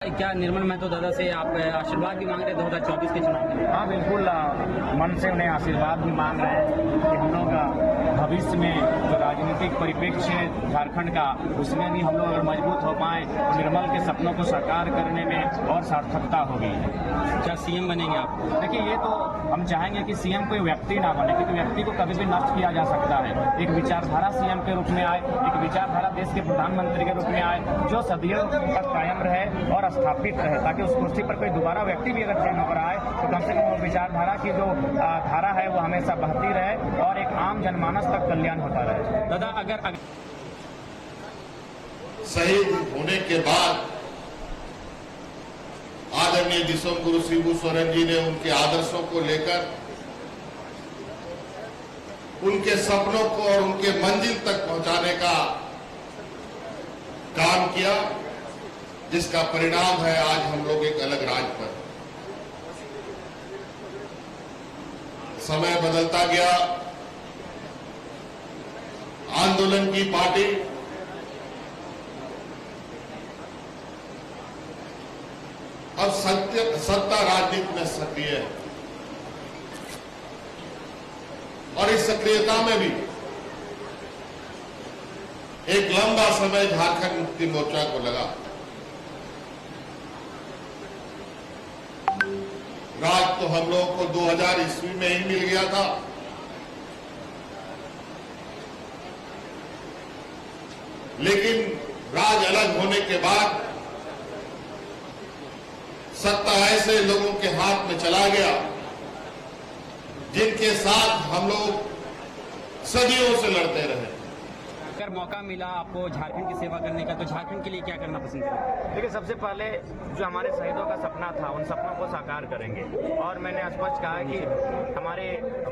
क्या निर्मल महतो दादा से आप आशीर्वाद भी मांग रहे 2024 के चुनाव में? हाँ बिल्कुल, मन से उन्हें आशीर्वाद भी मांग रहे हैं कि हम लोग भविष्य में जो राजनीतिक परिप्रेक्ष्य है झारखंड का, उसमें भी हम लोग अगर मजबूत हो पाए तो निर्मल के सपनों को साकार करने में और सार्थकता होगी। क्या सीएम बनेंगे आप? देखिए, ये तो हम चाहेंगे कि सीएम कोई व्यक्ति ना बने, क्योंकि व्यक्ति को कभी भी नष्ट किया जा सकता है। एक विचारधारा सीएम के रूप में आए, एक विचारधारा देश के प्रधानमंत्री के रूप में आए, जो सदियों तक कायम रहे और स्थापित रहे, ताकि उस कुर्सी पर कोई दोबारा व्यक्ति भी अगर चयन होकर आए तो कम से कम वो विचारधारा की जो धारा है वो हमेशा बहती रहे और एक आम जनमानस तक कल्याण होता रहे। दादा, अगर शहीद होने के बाद आदरणीय दिसोम गुरु शिबू सोरेन जी ने उनके आदर्शों को लेकर उनके सपनों को और उनके मंजिल तक पहुंचाने का काम किया, जिसका परिणाम है आज हम लोग एक अलग राज पर। समय बदलता गया, आंदोलन की पार्टी अब सत्ता राजनीति में सक्रिय है और इस सक्रियता में भी एक लंबा समय झारखंड मुक्ति मोर्चा को लगा। राज तो हम लोगों को 2000 ईस्वी में ही मिल गया था, लेकिन राज अलग होने के बाद सत्ता ऐसे लोगों के हाथ में चला गया जिनके साथ हम लोग सदियों से लड़ते रहे। अगर मौका मिला आपको झारखंड की सेवा करने का तो झारखंड के लिए क्या करना पसंद करेंगे? देखिए, सबसे पहले जो हमारे शहीदों का सपना था उन सपनों को साकार करेंगे। और मैंने स्पष्ट कहा है कि हमारे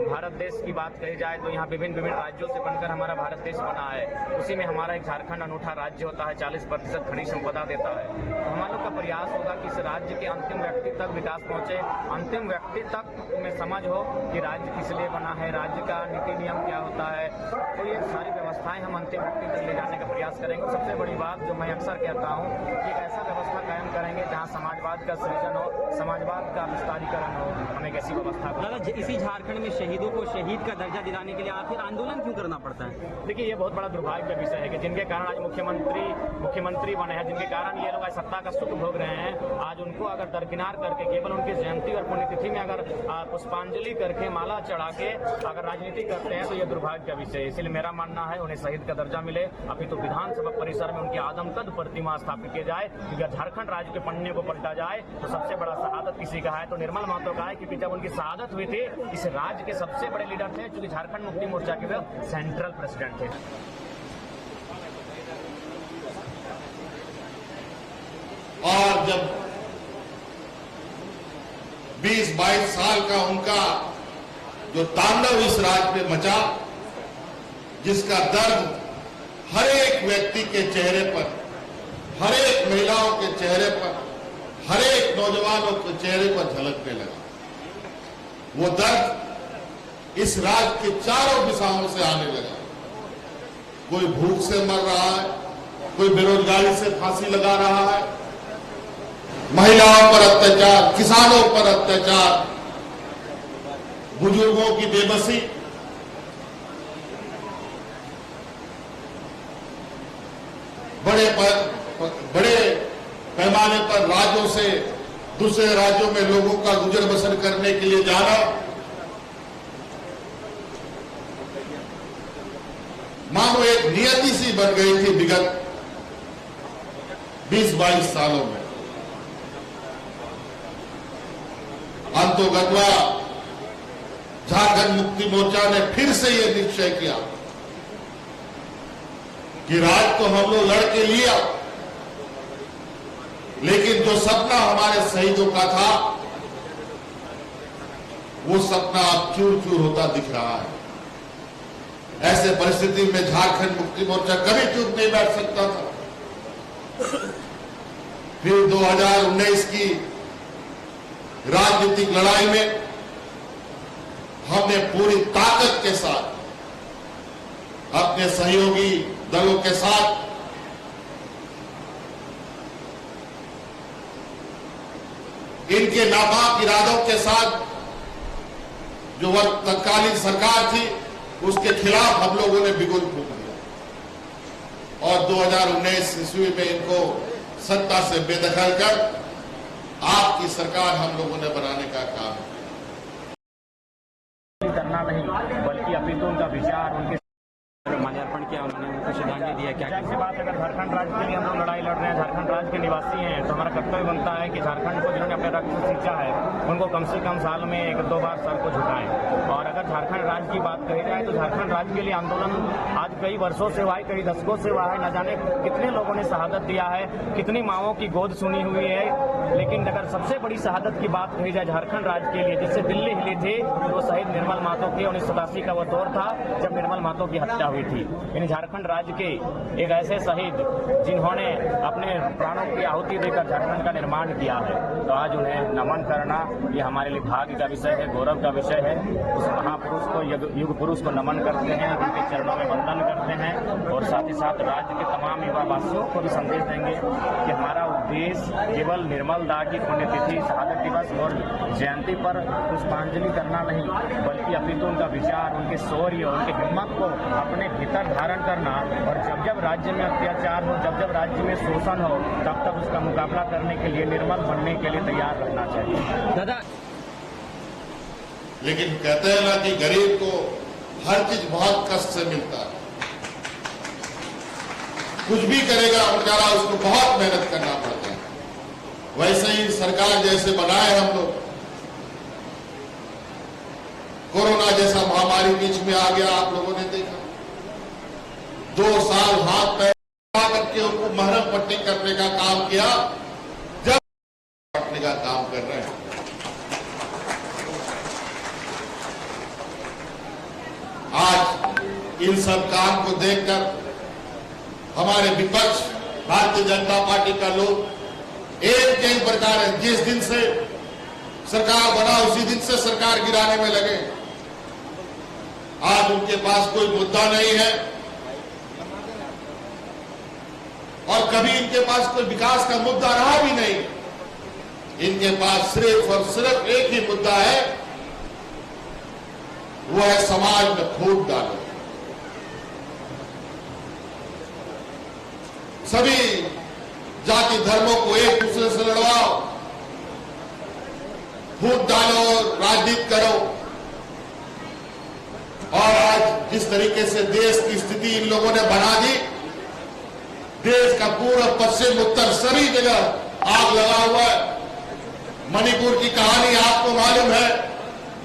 भारत देश की बात कही जाए तो यहाँ विभिन्न राज्यों से बनकर हमारा भारत देश बना है। उसी में हमारा एक झारखंड अनूठा राज्य होता है, 40% खनिज संपदा देता है। तो हम लोग का प्रयास होगा कि इस राज्य के अंतिम व्यक्ति तक विकास पहुंचे, अंतिम व्यक्ति तक में समझ हो कि राज्य किस लिए बना है, राज्य का नीति नियम क्या होता है। तो ये सारी व्यवस्थाएं हम अंतिम व्यक्ति तक ले जाने का प्रयास करेंगे। सबसे बड़ी बात जो मैं अक्सर कहता हूँ कि एक ऐसा व्यवस्था कायम करेंगे जहाँ समाजवाद का सृजन हो, समाजवाद का विस्तारीकरण हो। हम एक ऐसी व्यवस्था दादा, इसी झारखंड में शहीदों को शहीद का दर्जा दिलाने के लिए आखिर आंदोलन क्यों करना पड़ता है? देखिए, ये बहुत बड़ा दुर्भाग्य का विषय है कि जिनके कारण आज मुख्यमंत्री बने हैं, जिनके कारण ये लोग आज सत्ता का सुख भोग रहे हैं, आज उनको अगर दरकिनार करके केवल उनकी जयंती और पुण्यतिथि में अगर पुष्पांजलि करके माला चढ़ा के अगर राजनीति करते हैं तो ये दुर्भाग्य का विषय है। इसलिए मेरा मानना है उन्हें शहीद का दर्जा मिले, अभी तो विधानसभा परिसर में उनकी आदमकद प्रतिमा स्थापित की जाए, क्योंकि झारखंड राज्य के पन्ने को पलटा जाए तो सबसे बड़ा शहादत किसी का है तो निर्मल महतो का है, क्योंकि जब उनकी शहादत हुई थी इस राज्य के सबसे बड़े लीडर थे, क्योंकि झारखंड मुक्ति मोर्चा के वे सेंट्रल प्रेसिडेंट थे। और जब 20-22 साल का उनका जो तांडव इस राज्य पे मचा, जिसका दर्द हर एक व्यक्ति के चेहरे पर, हर एक महिलाओं के चेहरे पर, हर एक नौजवानों के चेहरे पर झलकने लगा, वो दर्द इस राज्य के चारों दिशाओं से आने लगा। कोई भूख से मर रहा है, कोई बेरोजगारी से फांसी लगा रहा है, महिलाओं पर अत्याचार, किसानों पर अत्याचार, बुजुर्गों की बेबसी, बड़े पैमाने पर राज्यों से दूसरे राज्यों में लोगों का गुजर बसर करने के लिए जाना, मानो एक नियति सी बन गई थी विगत 20-22 सालों में। अंतोगत्वा झारखंड मुक्ति मोर्चा ने फिर से यह निश्चय किया कि राज तो हम लोग लड़ के लिया, लेकिन जो सपना हमारे शहीदों का था वो सपना अब चूर चूर होता दिख रहा है। ऐसे परिस्थिति में झारखंड मुक्ति मोर्चा कभी चुप नहीं बैठ सकता था। फिर 2019 की राजनीतिक लड़ाई में हमने पूरी ताकत के साथ अपने सहयोगी दलों के साथ इनके नापाक इरादों के साथ जो तत्कालीन सरकार थी उसके खिलाफ हम लोगों ने बिगुल फूंक दिया और 2019 ईस्वी में इनको सत्ता से बेदखल कर आपकी सरकार हम लोगों ने बनाने का काम करना नहीं, बल्कि अपितु उनका विचार, उनके माल्यार्पण किया, उन्होंने उनको श्रद्धांजलि दिया। क्या जाहिर सी बात है, अगर झारखंड राज्य के लिए हम लोग लड़ाई लड़ रहे हैं, झारखंड राज्य के निवासी हैं, तो हमारा कर्तव्य बनता है कि झारखंड को जिन्होंने अपने रक्त से सींचा है उनको कम से कम साल में 1-2 बार सर को झुकाएं। और अगर झारखंड राज्य की बात कही जाए तो झारखंड राज्य के लिए आंदोलन आज कई वर्षों से हुआ है, कई दशकों से हुआ है। न जाने कितने लोगों ने शहादत दिया है, कितनी माओं की गोद सुनी हुई है। लेकिन अगर सबसे बड़ी शहादत की बात कही जाए झारखंड राज्य के लिए, जिससे दिल्ली हिली थी, तो शहीद निर्मल महतो की 1987 का वो दौर था जब निर्मल महतो की हत्या हुई थी। यानी झारखंड राज्य के एक ऐसे शहीद जिन्होंने अपने प्राणों की आहुति देकर झारखंड का निर्माण किया है, तो आज उन्हें नमन करना ये हमारे लिए भाग्य का विषय है, गौरव का विषय है। उस महापुरुष को, युग पुरुष को नमन करते हैं, उनके चरणों में वंदन करते हैं और साथ ही साथ राज्य के तमाम युवा वासियों को भी संदेश देंगे कि हमारा उद्देश्य केवल निर्मल दा की पुण्यतिथि, शहादत दिवस और जयंती पर पुष्पांजलि करना नहीं, बल्कि अपितु उनका विचार, उनके शौर्य, उनकी हिम्मत को अपने भीतर धारण करना। और जब जब राज्य में अत्याचार हो, जब जब राज्य में शोषण हो, तब तक उसका मुकाबला करने के लिए, निर्मल बनने के लिए तैयार रहना चाहिए। दादा, लेकिन कहते हैं ना कि गरीब को हर चीज बहुत कष्ट से मिलता है। कुछ भी करेगा बेचारा, उसको बहुत मेहनत करना पड़ता है। वैसे ही सरकार जैसे बनाए हम लोग, कोरोना जैसा महामारी बीच में आ गया, आप लोगों ने देखा 2 साल हाथ पैर करके उनको महरम पट्टी करने का काम किया, जब पट्टने का काम कर रहे हैं। आज इन सब काम को देखकर हमारे विपक्ष, भारतीय जनता पार्टी का लोग एक कई प्रकार है, जिस दिन से सरकार बना उसी दिन से सरकार गिराने में लगे। आज उनके पास कोई मुद्दा नहीं है और कभी इनके पास कोई विकास का मुद्दा रहा भी नहीं। इनके पास सिर्फ और सिर्फ एक ही मुद्दा है, वो है समाज में फूट डालो। सभी जाति धर्मों को एक दूसरे से लड़वाओ, फूट डालो, राजनीति करो। और आज जिस तरीके से देश की स्थिति इन लोगों ने बना दी, देश का पूरा पश्चिम उत्तर सभी जगह आग लगा हुआ है। मणिपुर की कहानी आपको